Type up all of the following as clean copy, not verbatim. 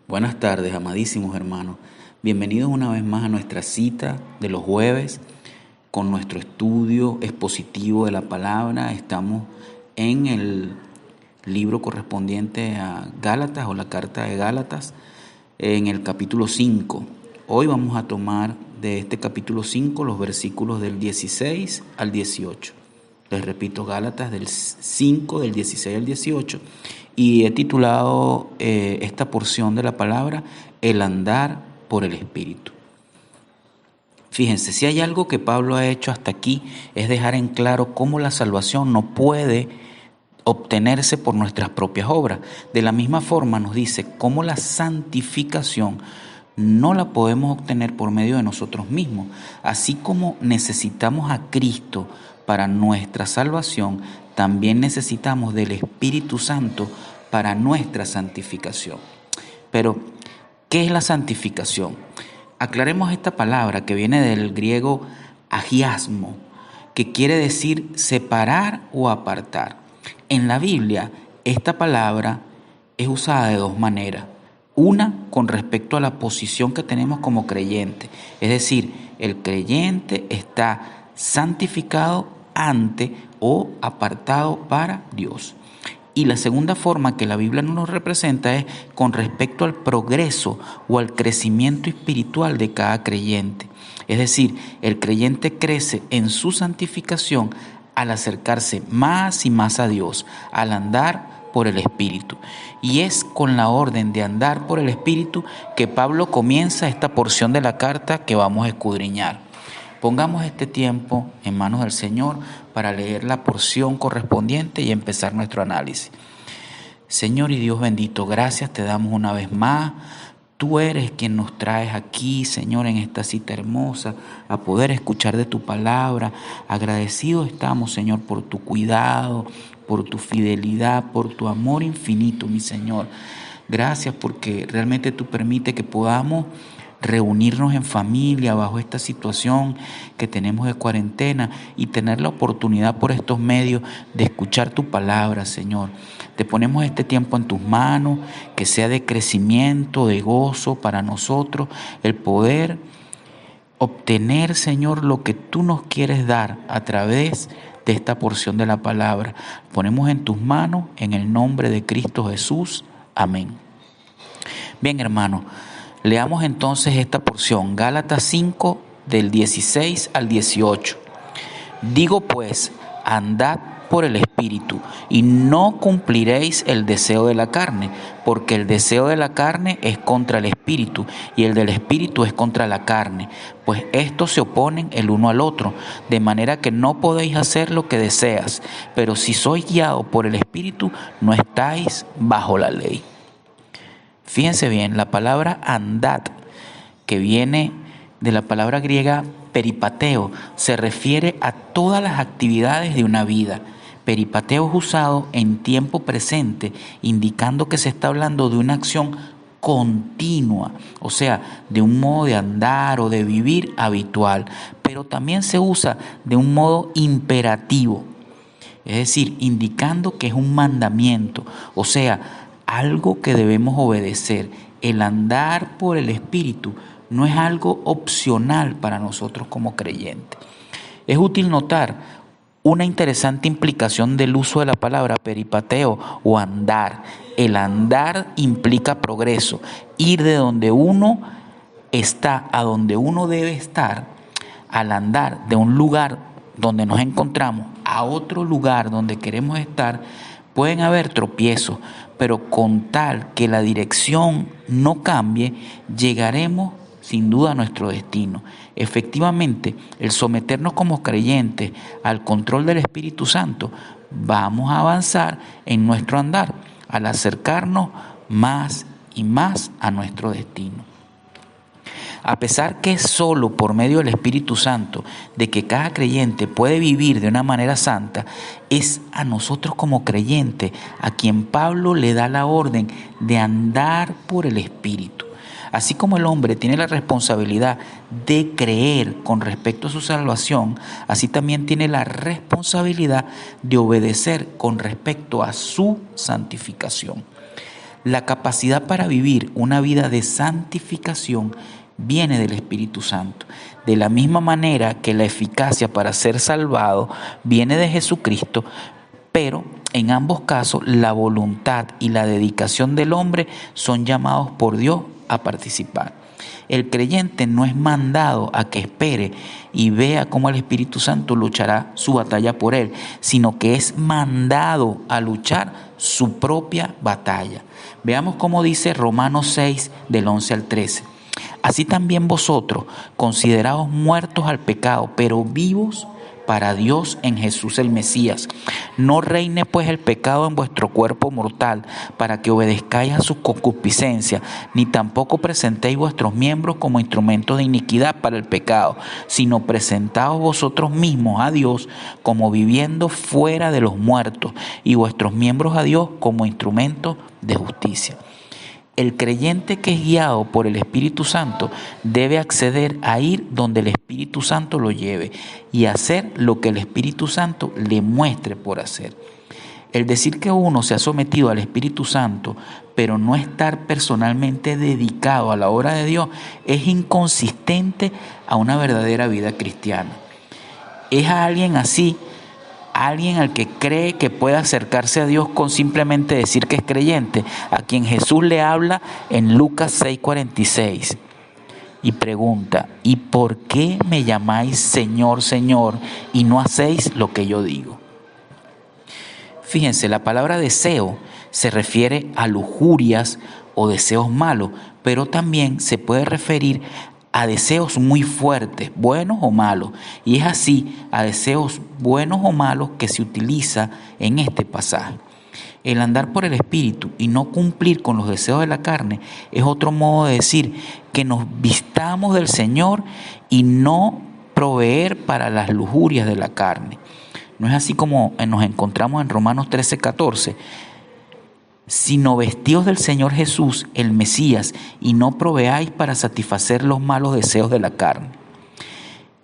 Buenas tardes, amadísimos hermanos. Bienvenidos una vez más a nuestra cita de los jueves con nuestro estudio expositivo de la palabra. Estamos en el libro correspondiente a Gálatas o la carta de Gálatas en el capítulo 5. Hoy vamos a tomar de este capítulo 5 los versículos del 16 al 18. Les repito, Gálatas del 5, del 16 al 18. Y he titulado esta porción de la palabra, el andar por el Espíritu. Fíjense, si hay algo que Pablo ha hecho hasta aquí es dejar en claro cómo la salvación no puede obtenerse por nuestras propias obras. De la misma forma nos dice cómo la santificación no la podemos obtener por medio de nosotros mismos. Así como necesitamos a Cristo para nuestra salvación, también necesitamos del Espíritu Santo para nuestra santificación. Pero, ¿qué es la santificación? Aclaremos esta palabra que viene del griego agiasmo, que quiere decir separar o apartar. En la Biblia, esta palabra es usada de dos maneras. Una, con respecto a la posición que tenemos como creyente. Es decir, el creyente está santificado ante o apartado para Dios. Y la segunda forma que la Biblia nos representa es con respecto al progreso o al crecimiento espiritual de cada creyente. Es decir, el creyente crece en su santificación al acercarse más y más a Dios, al andar por el Espíritu. Y es con la orden de andar por el Espíritu que Pablo comienza esta porción de la carta que vamos a escudriñar. Pongamos este tiempo en manos del Señor para leer la porción correspondiente y empezar nuestro análisis. Señor y Dios bendito, gracias te damos una vez más. Tú eres quien nos traes aquí, Señor, en esta cita hermosa, a poder escuchar de tu palabra. Agradecidos estamos, Señor, por tu cuidado, por tu fidelidad, por tu amor infinito, mi Señor. Gracias porque realmente tú permites que podamos reunirnos en familia bajo esta situación que tenemos de cuarentena y tener la oportunidad por estos medios de escuchar tu palabra, Señor. Te ponemos este tiempo en tus manos, que sea de crecimiento, de gozo para nosotros, el poder obtener, Señor, lo que tú nos quieres dar a través de esta porción de la palabra. Ponemos en tus manos, en el nombre de Cristo Jesús. Amén. Bien, hermanos. Leamos entonces esta porción, Gálatas 5, del 16 al 18. Digo pues, andad por el Espíritu, y no cumpliréis el deseo de la carne, porque el deseo de la carne es contra el Espíritu, y el del Espíritu es contra la carne, pues estos se oponen el uno al otro, de manera que no podéis hacer lo que deseas, pero si sois guiados por el Espíritu, no estáis bajo la ley. Fíjense bien, la palabra andad, que viene de la palabra griega peripateo, se refiere a todas las actividades de una vida. Peripateo es usado en tiempo presente, indicando que se está hablando de una acción continua, o sea, de un modo de andar o de vivir habitual, pero también se usa de un modo imperativo, es decir, indicando que es un mandamiento, o sea, algo que debemos obedecer. El andar por el Espíritu no es algo opcional para nosotros como creyentes. Es útil notar una interesante implicación del uso de la palabra peripateo o andar. El andar implica progreso, ir de donde uno está a donde uno debe estar. Al andar de un lugar donde nos encontramos a otro lugar donde queremos estar, pueden haber tropiezos, pero con tal que la dirección no cambie, llegaremos sin duda a nuestro destino. Efectivamente, el someternos como creyentes al control del Espíritu Santo, vamos a avanzar en nuestro andar, al acercarnos más y más a nuestro destino. A pesar que es solo por medio del Espíritu Santo de que cada creyente puede vivir de una manera santa, es a nosotros como creyentes a quien Pablo le da la orden de andar por el Espíritu. Así como el hombre tiene la responsabilidad de creer con respecto a su salvación, así también tiene la responsabilidad de obedecer con respecto a su santificación. La capacidad para vivir una vida de santificación viene del Espíritu Santo. De la misma manera que la eficacia para ser salvado viene de Jesucristo, pero en ambos casos la voluntad y la dedicación del hombre son llamados por Dios a participar. El creyente no es mandado a que espere y vea cómo el Espíritu Santo luchará su batalla por él, sino que es mandado a luchar su propia batalla. Veamos cómo dice Romanos 6, del 11 al 13. Así también vosotros, consideraos muertos al pecado, pero vivos para Dios en Jesús el Mesías. No reine pues el pecado en vuestro cuerpo mortal, para que obedezcáis a su concupiscencia, ni tampoco presentéis vuestros miembros como instrumentos de iniquidad para el pecado, sino presentaos vosotros mismos a Dios como viviendo fuera de los muertos, y vuestros miembros a Dios como instrumentos de justicia. El creyente que es guiado por el Espíritu Santo debe acceder a ir donde el Espíritu Santo lo lleve y hacer lo que el Espíritu Santo le muestre por hacer. El decir que uno se ha sometido al Espíritu Santo, pero no estar personalmente dedicado a la obra de Dios, es inconsistente a una verdadera vida cristiana. Es a alguien así, alguien al que cree que puede acercarse a Dios con simplemente decir que es creyente, a quien Jesús le habla en Lucas 6:46 y pregunta: ¿y por qué me llamáis Señor, Señor, y no hacéis lo que yo digo? Fíjense, la palabra deseo se refiere a lujurias o deseos malos, pero también se puede referir a deseos muy fuertes, buenos o malos, y es así a deseos buenos o malos que se utiliza en este pasaje. El andar por el Espíritu y no cumplir con los deseos de la carne es otro modo de decir que nos vistamos del Señor y no proveer para las lujurias de la carne. No es así como nos encontramos en Romanos 13:14. Sino vestíos del Señor Jesús, el Mesías, y no proveáis para satisfacer los malos deseos de la carne.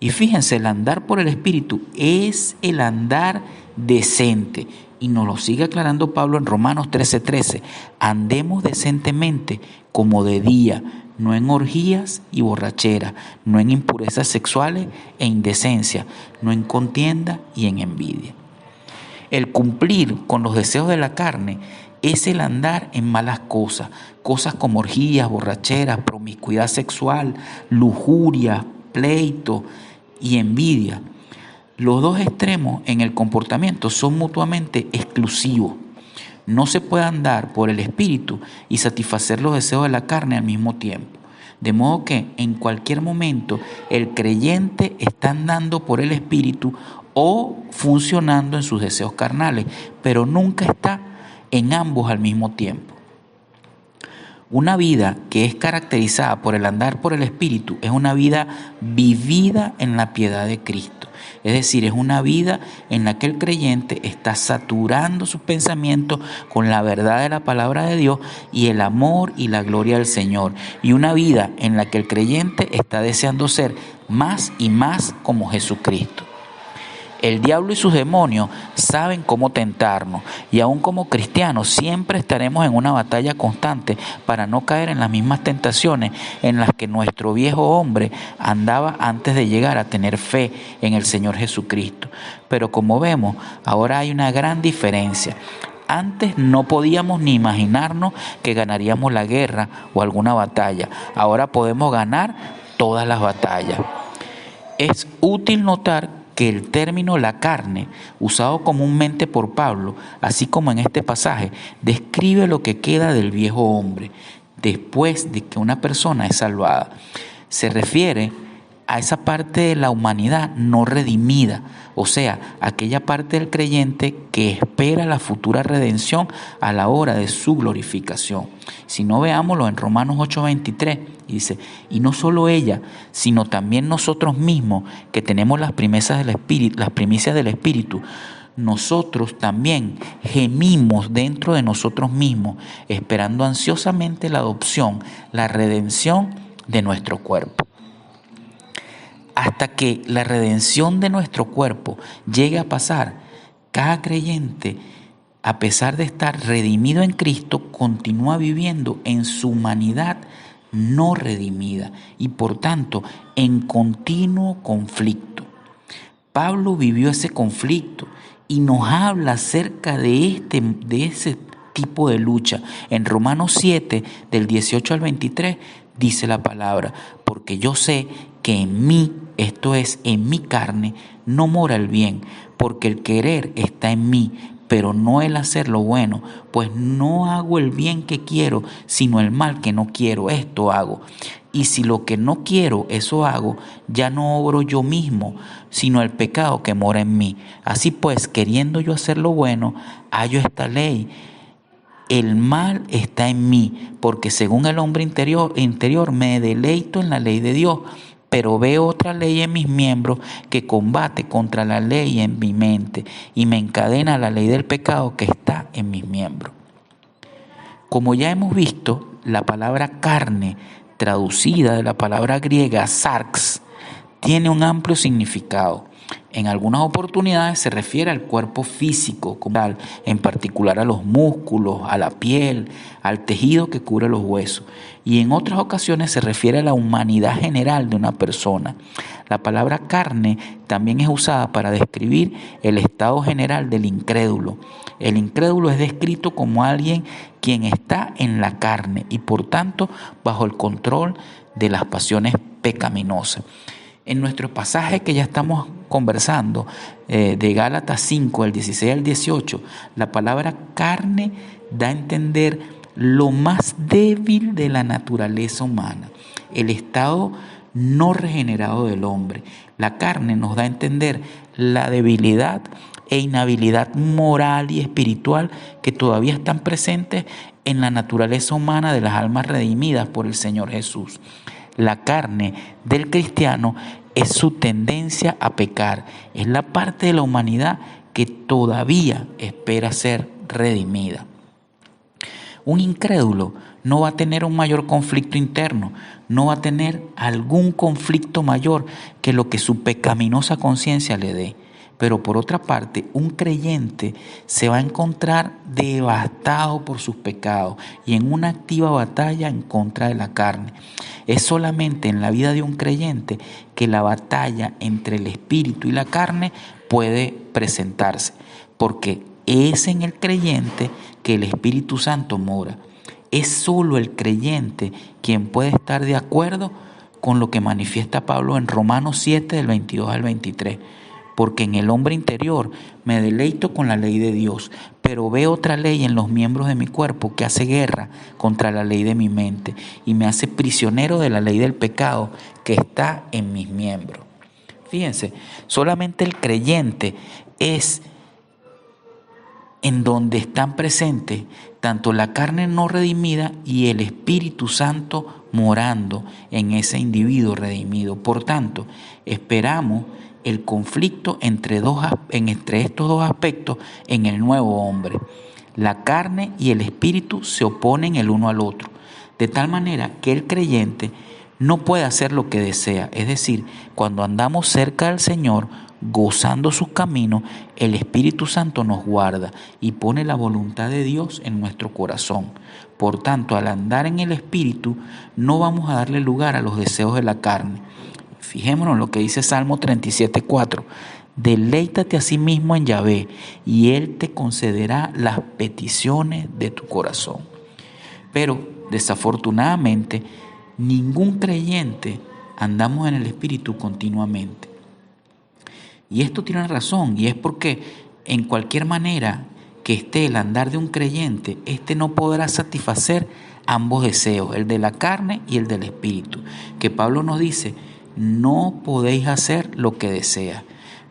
Y fíjense, el andar por el Espíritu es el andar decente. Y nos lo sigue aclarando Pablo en Romanos 13:13. Andemos decentemente como de día, no en orgías y borrachera, no en impurezas sexuales e indecencia, no en contienda y en envidia. El cumplir con los deseos de la carne es el andar en malas cosas, cosas como orgías, borracheras, promiscuidad sexual, lujuria, pleito y envidia. Los dos extremos en el comportamiento son mutuamente exclusivos. No se puede andar por el Espíritu y satisfacer los deseos de la carne al mismo tiempo. De modo que en cualquier momento el creyente está andando por el Espíritu o funcionando en sus deseos carnales, pero nunca está en ambos al mismo tiempo. Una vida que es caracterizada por el andar por el Espíritu es una vida vivida en la piedad de Cristo. Es decir, es una vida en la que el creyente está saturando sus pensamientos con la verdad de la palabra de Dios y el amor y la gloria del Señor. Y una vida en la que el creyente está deseando ser más y más como Jesucristo. El diablo y sus demonios saben cómo tentarnos y aún como cristianos siempre estaremos en una batalla constante para no caer en las mismas tentaciones en las que nuestro viejo hombre andaba antes de llegar a tener fe en el Señor Jesucristo. Pero como vemos, ahora hay una gran diferencia. Antes no podíamos ni imaginarnos que ganaríamos la guerra o alguna batalla. Ahora podemos ganar todas las batallas. Es útil notar que el término la carne, usado comúnmente por Pablo, así como en este pasaje, describe lo que queda del viejo hombre después de que una persona es salvada. Se refiere a esa parte de la humanidad no redimida, o sea, aquella parte del creyente que espera la futura redención a la hora de su glorificación. Si no, veámoslo en Romanos 8:23, y dice: y no solo ella, sino también nosotros mismos, que tenemos las primicias del Espíritu, nosotros también gemimos dentro de nosotros mismos, esperando ansiosamente la adopción, la redención de nuestro cuerpo. Hasta que la redención de nuestro cuerpo llegue a pasar, cada creyente a pesar de estar redimido en Cristo, continúa viviendo en su humanidad no redimida y por tanto en continuo conflicto. Pablo vivió ese conflicto y nos habla acerca de ese tipo de lucha. En Romanos 7, del 18 al 23, dice la palabra: porque yo sé que en mí, esto es, en mi carne, no mora el bien, porque el querer está en mí, pero no el hacer lo bueno, pues no hago el bien que quiero, sino el mal que no quiero, esto hago. Y si lo que no quiero, eso hago, ya no obro yo mismo, sino el pecado que mora en mí. Así pues, queriendo yo hacer lo bueno, hallo esta ley: el mal está en mí, porque según el hombre interior me deleito en la ley de Dios, pero veo otra ley en mis miembros que combate contra la ley en mi mente y me encadena a la ley del pecado que está en mis miembros. Como ya hemos visto, la palabra carne, traducida de la palabra griega sarx, tiene un amplio significado. En algunas oportunidades se refiere al cuerpo físico como tal, en particular a los músculos, a la piel, al tejido que cubre los huesos. Y en otras ocasiones se refiere a la humanidad general de una persona. La palabra carne también es usada para describir el estado general del incrédulo. El incrédulo es descrito como alguien quien está en la carne y por tanto bajo el control de las pasiones pecaminosas. En nuestro pasaje que ya estamos conversando, de Gálatas 5, del 16 al 18, la palabra carne da a entender lo más débil de la naturaleza humana, el estado no regenerado del hombre. La carne nos da a entender la debilidad e inhabilidad moral y espiritual que todavía están presentes en la naturaleza humana de las almas redimidas por el Señor Jesús. La carne del cristiano es su tendencia a pecar, es la parte de la humanidad que todavía espera ser redimida. Un incrédulo no va a tener un mayor conflicto interno, no va a tener algún conflicto mayor que lo que su pecaminosa conciencia le dé. Pero por otra parte, un creyente se va a encontrar devastado por sus pecados y en una activa batalla en contra de la carne. Es solamente en la vida de un creyente que la batalla entre el espíritu y la carne puede presentarse, porque es en el creyente que el Espíritu Santo mora. Es solo el creyente quien puede estar de acuerdo con lo que manifiesta Pablo en Romanos 7, del 22 al 23. Porque en el hombre interior me deleito con la ley de Dios, pero veo otra ley en los miembros de mi cuerpo que hace guerra contra la ley de mi mente y me hace prisionero de la ley del pecado que está en mis miembros. Fíjense, solamente el creyente es en donde están presentes tanto la carne no redimida y el Espíritu Santo morando en ese individuo redimido. Por tanto, esperamos el conflicto entre estos dos aspectos en el nuevo hombre. La carne y el espíritu se oponen el uno al otro, de tal manera que el creyente no puede hacer lo que desea. Es decir, cuando andamos cerca del Señor, gozando sus caminos, el Espíritu Santo nos guarda y pone la voluntad de Dios en nuestro corazón. Por tanto, al andar en el Espíritu, no vamos a darle lugar a los deseos de la carne. Fijémonos en lo que dice Salmo 37:4. Deleítate a sí mismo en Yahvé y Él te concederá las peticiones de tu corazón. Pero desafortunadamente, ningún creyente andamos en el Espíritu continuamente. Y esto tiene razón, y es porque en cualquier manera que esté el andar de un creyente, éste no podrá satisfacer ambos deseos, el de la carne y el del Espíritu. Que Pablo nos dice: no podéis hacer lo que deseas.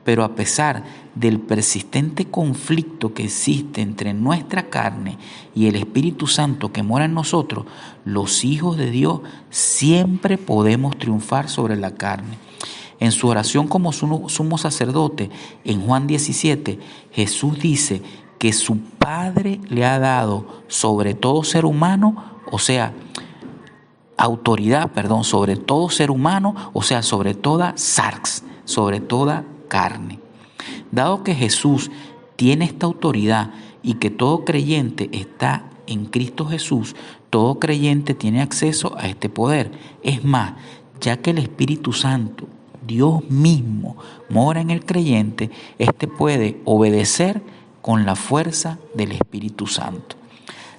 Pero a pesar del persistente conflicto que existe entre nuestra carne y el Espíritu Santo que mora en nosotros, los hijos de Dios siempre podemos triunfar sobre la carne. En su oración como sumo sacerdote, en Juan 17, Jesús dice que su Padre le ha dado sobre todo ser humano, autoridad, sobre todo ser humano, sobre toda sarx, sobre toda carne. Dado que Jesús tiene esta autoridad y que todo creyente está en Cristo Jesús, todo creyente tiene acceso a este poder. Es más, ya que el Espíritu Santo, Dios mismo, mora en el creyente, éste puede obedecer con la fuerza del Espíritu Santo.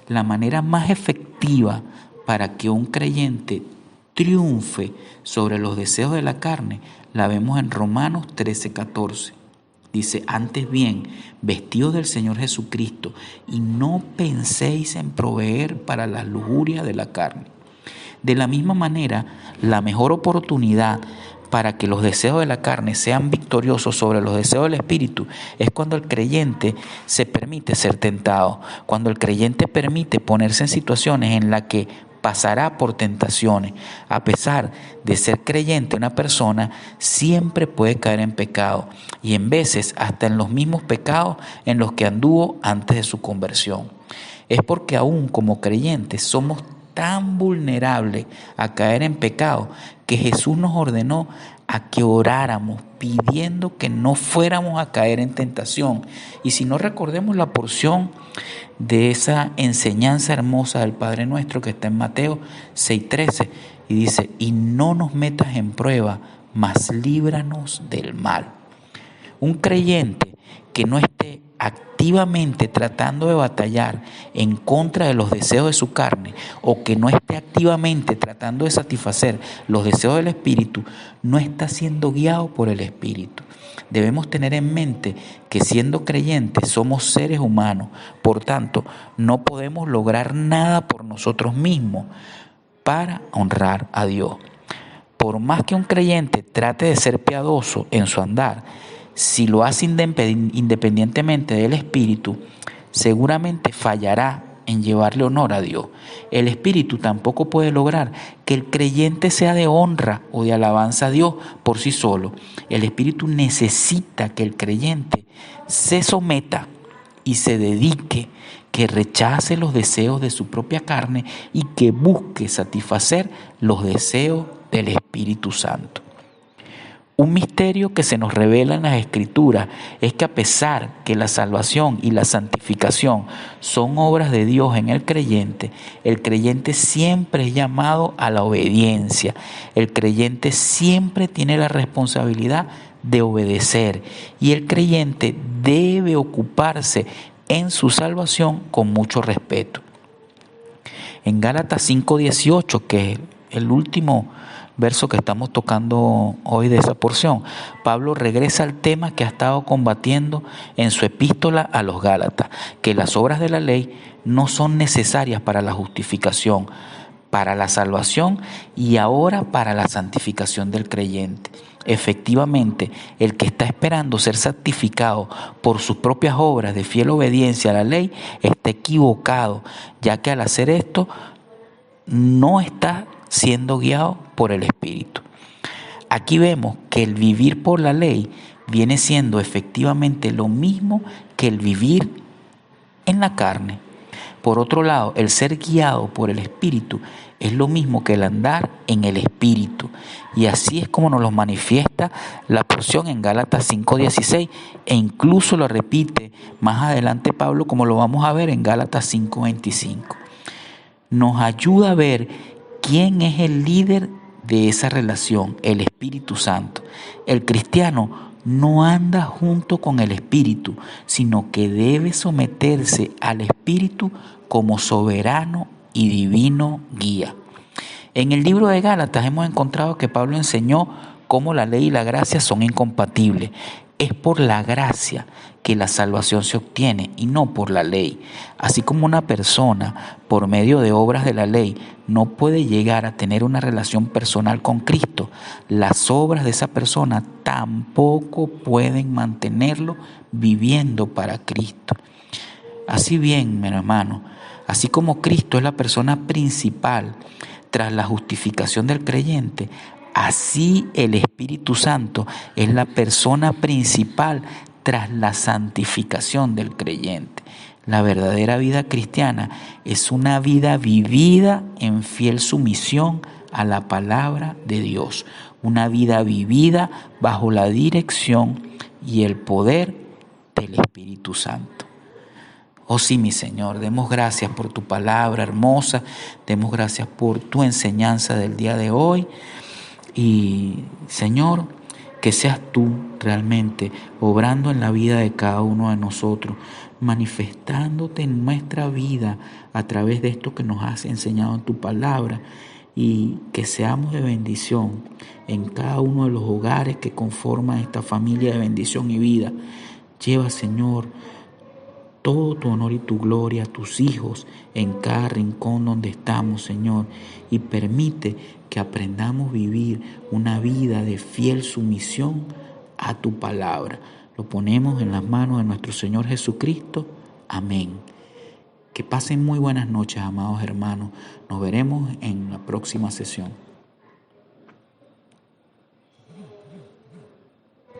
La manera más efectiva para que un creyente triunfe sobre los deseos de la carne la vemos en Romanos 13:14. Dice: antes bien, vestidos del Señor Jesucristo, y no penséis en proveer para las lujurias de la carne. De la misma manera, la mejor oportunidad para que los deseos de la carne sean victoriosos sobre los deseos del Espíritu es cuando el creyente se permite ser tentado, cuando el creyente permite ponerse en situaciones en las que pasará por tentaciones. A pesar de ser creyente, una persona siempre puede caer en pecado, y en veces hasta en los mismos pecados en los que anduvo antes de su conversión. Es porque aún como creyentes somos tan vulnerables a caer en pecado que Jesús nos ordenó a que oráramos pidiendo que no fuéramos a caer en tentación. Y si no, recordemos la porción de esa enseñanza hermosa del Padre Nuestro que está en Mateo 6:13, y dice: y no nos metas en prueba, mas líbranos del mal. Un creyente que no esté activamente tratando de batallar en contra de los deseos de su carne, o que no esté activamente tratando de satisfacer los deseos del Espíritu, no está siendo guiado por el Espíritu. Debemos tener en mente que siendo creyentes somos seres humanos, por tanto no podemos lograr nada por nosotros mismos para honrar a Dios. Por más que un creyente trate de ser piadoso en su andar, si lo hace independientemente del Espíritu, seguramente fallará en llevarle honor a Dios. El Espíritu tampoco puede lograr que el creyente sea de honra o de alabanza a Dios por sí solo. El Espíritu necesita que el creyente se someta y se dedique, que rechace los deseos de su propia carne y que busque satisfacer los deseos del Espíritu Santo. Un misterio que se nos revela en las Escrituras es que a pesar que la salvación y la santificación son obras de Dios en el creyente siempre es llamado a la obediencia. El creyente siempre tiene la responsabilidad de obedecer, y el creyente debe ocuparse en su salvación con mucho respeto. En Gálatas 5:18, que es el último verso que estamos tocando hoy de esa porción, Pablo regresa al tema que ha estado combatiendo en su epístola a los Gálatas, que las obras de la ley no son necesarias para la justificación, para la salvación y ahora para la santificación del creyente. Efectivamente, el que está esperando ser santificado por sus propias obras de fiel obediencia a la ley está equivocado, ya que al hacer esto no está siendo guiado por el Espíritu. Aquí vemos que el vivir por la ley viene siendo efectivamente lo mismo que el vivir en la carne. Por otro lado, el ser guiado por el Espíritu es lo mismo que el andar en el Espíritu. Y así es como nos lo manifiesta la porción en Gálatas 5:16, e incluso lo repite más adelante Pablo, como lo vamos a ver en Gálatas 5:25. Nos ayuda a ver quién es el líder de esa relación, el Espíritu Santo. El cristiano no anda junto con el Espíritu, sino que debe someterse al Espíritu como soberano y divino guía. En el libro de Gálatas hemos encontrado que Pablo enseñó cómo la ley y la gracia son incompatibles. Es por la gracia que la salvación se obtiene y no por la ley. Así como una persona, por medio de obras de la ley, no puede llegar a tener una relación personal con Cristo, las obras de esa persona tampoco pueden mantenerlo viviendo para Cristo. Así bien, mi hermano, así como Cristo es la persona principal tras la justificación del creyente, así el Espíritu Santo es la persona principal tras la santificación del creyente. La verdadera vida cristiana es una vida vivida en fiel sumisión a la palabra de Dios, una vida vivida bajo la dirección y el poder del Espíritu Santo. Oh sí, mi Señor, demos gracias por tu palabra hermosa, demos gracias por tu enseñanza del día de hoy. Y Señor, que seas tú realmente obrando en la vida de cada uno de nosotros, manifestándote en nuestra vida a través de esto que nos has enseñado en tu palabra, y que seamos de bendición en cada uno de los hogares que conforman esta familia de bendición y vida. Lleva, Señor, todo tu honor y tu gloria a tus hijos en cada rincón donde estamos, Señor, y permite que aprendamos a vivir una vida de fiel sumisión a tu palabra. Lo ponemos en las manos de nuestro Señor Jesucristo. Amén. Que pasen muy buenas noches, amados hermanos. Nos veremos en la próxima sesión.